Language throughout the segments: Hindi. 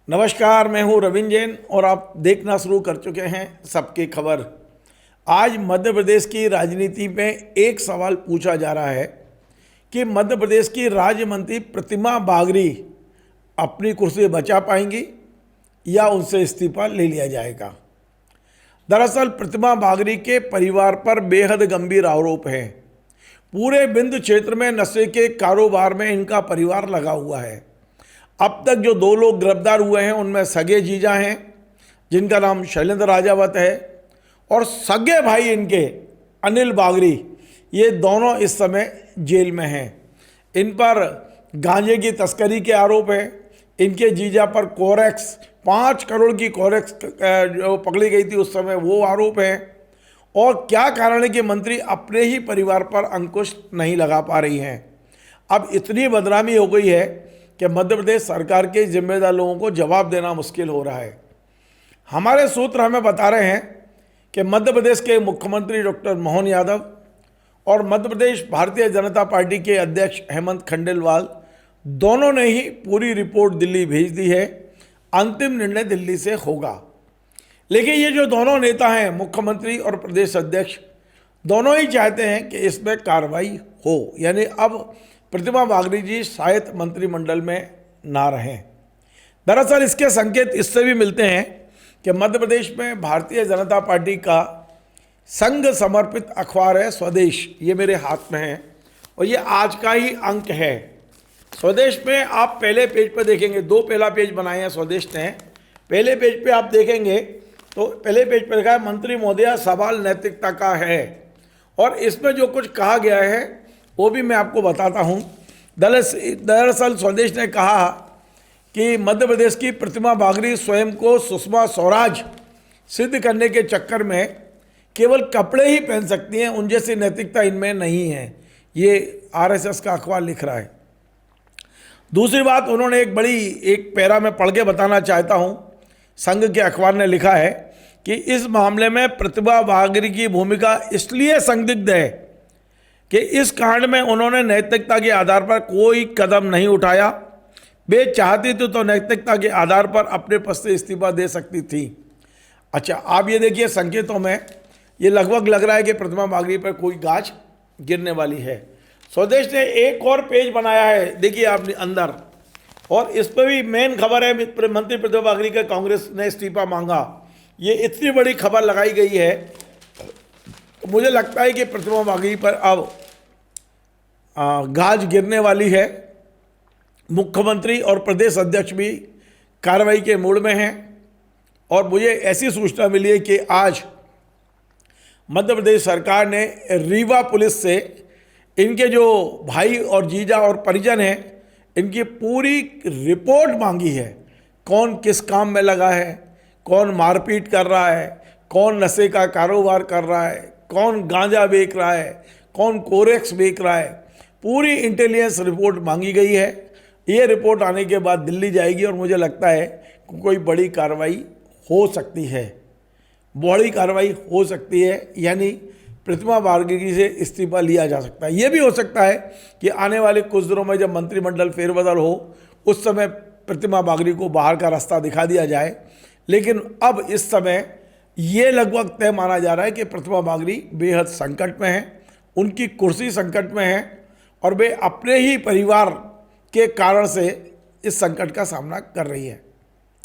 नमस्कार, मैं हूं रविंद्र जैन और आप देखना शुरू कर चुके हैं सबकी खबर। आज मध्य प्रदेश की राजनीति में एक सवाल पूछा जा रहा है कि मध्य प्रदेश की राज्य मंत्री प्रतिमा बागरी अपनी कुर्सी बचा पाएंगी या उनसे इस्तीफा ले लिया जाएगा। दरअसल प्रतिमा बागरी के परिवार पर बेहद गंभीर आरोप है। पूरे बिंद क्षेत्र में नशे के कारोबार में इनका परिवार लगा हुआ है। अब तक जो 2 लोग गिरफ्तार हुए हैं उनमें सगे जीजा हैं जिनका नाम शैलेंद्र राजावत है और सगे भाई इनके अनिल बागरी, ये दोनों इस समय जेल में हैं। इन पर गांजे की तस्करी के आरोप है। इनके जीजा पर कोरेक्स 5 करोड़ की कोरेक्स जो पकड़ी गई थी उस समय वो आरोप है। और क्या कारण है कि मंत्री अपने ही परिवार पर अंकुश नहीं लगा पा रही हैं। अब इतनी बदनामी हो गई है कि मध्य प्रदेश सरकार के जिम्मेदार लोगों को जवाब देना मुश्किल हो रहा है। हमारे सूत्र हमें बता रहे हैं कि मध्य प्रदेश के मुख्यमंत्री डॉक्टर मोहन यादव और मध्य प्रदेश भारतीय जनता पार्टी के अध्यक्ष हेमंत खंडेलवाल दोनों ने ही पूरी रिपोर्ट दिल्ली भेज दी है। अंतिम निर्णय दिल्ली से होगा। लेकिन ये जो दोनों नेता हैं, मुख्यमंत्री और प्रदेश अध्यक्ष, दोनों ही चाहते हैं कि इसमें कार्रवाई हो, यानी अब प्रतिमा बागरी जी शायद मंत्रिमंडल में ना रहें। दरअसल इसके संकेत इससे भी मिलते हैं कि मध्य प्रदेश में भारतीय जनता पार्टी का संघ समर्पित अखबार है स्वदेश, ये मेरे हाथ में है और ये आज का ही अंक है। स्वदेश में आप पहले पेज पर देखेंगे, 2 पहला पेज बनाए हैं स्वदेश ने। पहले पेज पे आप देखेंगे तो पहले पेज पर लिखा है मंत्री महोदया सवाल नैतिकता का है और इसमें जो कुछ कहा गया है वो भी मैं आपको बताता हूँ। दरअसल स्वदेश ने कहा कि मध्य प्रदेश की प्रतिमा बागरी स्वयं को सुषमा स्वराज सिद्ध करने के चक्कर में केवल कपड़े ही पहन सकती हैं, उन जैसी नैतिकता इनमें नहीं है। ये आरएसएस का अखबार लिख रहा है। दूसरी बात, उन्होंने एक पैरा में पढ़ के बताना चाहता हूँ। संघ के अखबार ने लिखा है कि इस मामले में प्रतिमा बागरी की भूमिका इसलिए संदिग्ध है कि इस कांड में उन्होंने नैतिकता के आधार पर कोई कदम नहीं उठाया। वे चाहती थी तो नैतिकता के आधार पर अपने पद से इस्तीफा दे सकती थी। अच्छा, आप ये देखिए संकेतों में ये लगभग लग रहा है कि प्रतिमा बागरी पर कोई गाज गिरने वाली है। स्वदेश ने एक और पेज बनाया है, देखिए आप अंदर, और इस पर भी मेन खबर है मंत्री प्रतिमा बागरी का कांग्रेस ने इस्तीफा मांगा। ये इतनी बड़ी खबर लगाई गई है तो मुझे लगता है कि प्रतिमा बागरी पर अब गाज गिरने वाली है। मुख्यमंत्री और प्रदेश अध्यक्ष भी कार्रवाई के मूड में हैं और मुझे ऐसी सूचना मिली है कि आज मध्य प्रदेश सरकार ने रीवा पुलिस से इनके जो भाई और जीजा और परिजन हैं इनकी पूरी रिपोर्ट मांगी है। कौन किस काम में लगा है, कौन मारपीट कर रहा है, कौन नशे का कारोबार कर रहा है, कौन गांजा बेच रहा है, कौन कोरेक्स बेच रहा है, पूरी इंटेलिजेंस रिपोर्ट मांगी गई है। ये रिपोर्ट आने के बाद दिल्ली जाएगी और मुझे लगता है कोई बड़ी कार्रवाई हो सकती है, बड़ी कार्रवाई हो सकती है, यानी प्रतिमा बागरी से इस्तीफा लिया जा सकता है। ये भी हो सकता है कि आने वाले कुछ दिनों में जब मंत्रिमंडल फेरबदल हो उस समय प्रतिमा बागरी को बाहर का रास्ता दिखा दिया जाए। लेकिन अब इस समय ये लगभग तय माना जा रहा है कि प्रतिमा बागरी बेहद संकट में है, उनकी कुर्सी संकट में है और वे अपने ही परिवार के कारण से इस संकट का सामना कर रही है।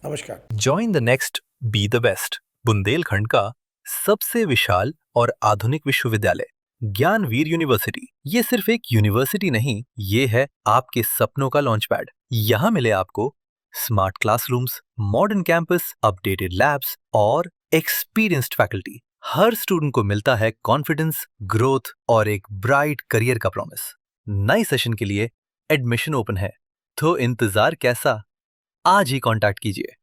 नमस्कार। Join the next be the best, Bundelkhand का सबसे विशाल और आधुनिक विश्वविद्यालय ज्ञानवीर यूनिवर्सिटी। ये सिर्फ एक यूनिवर्सिटी नहीं, ये है आपके सपनों का लॉन्च पैड। यहाँ मिले आपको smart classrooms, modern campus, updated labs और एक्सपीरियंस्ड फैकल्टी। हर स्टूडेंट को मिलता है कॉन्फिडेंस, ग्रोथ और एक ब्राइट करियर का प्रॉमिस। नए सेशन के लिए एडमिशन ओपन है, तो इंतजार कैसा? आज ही कांटेक्ट कीजिए।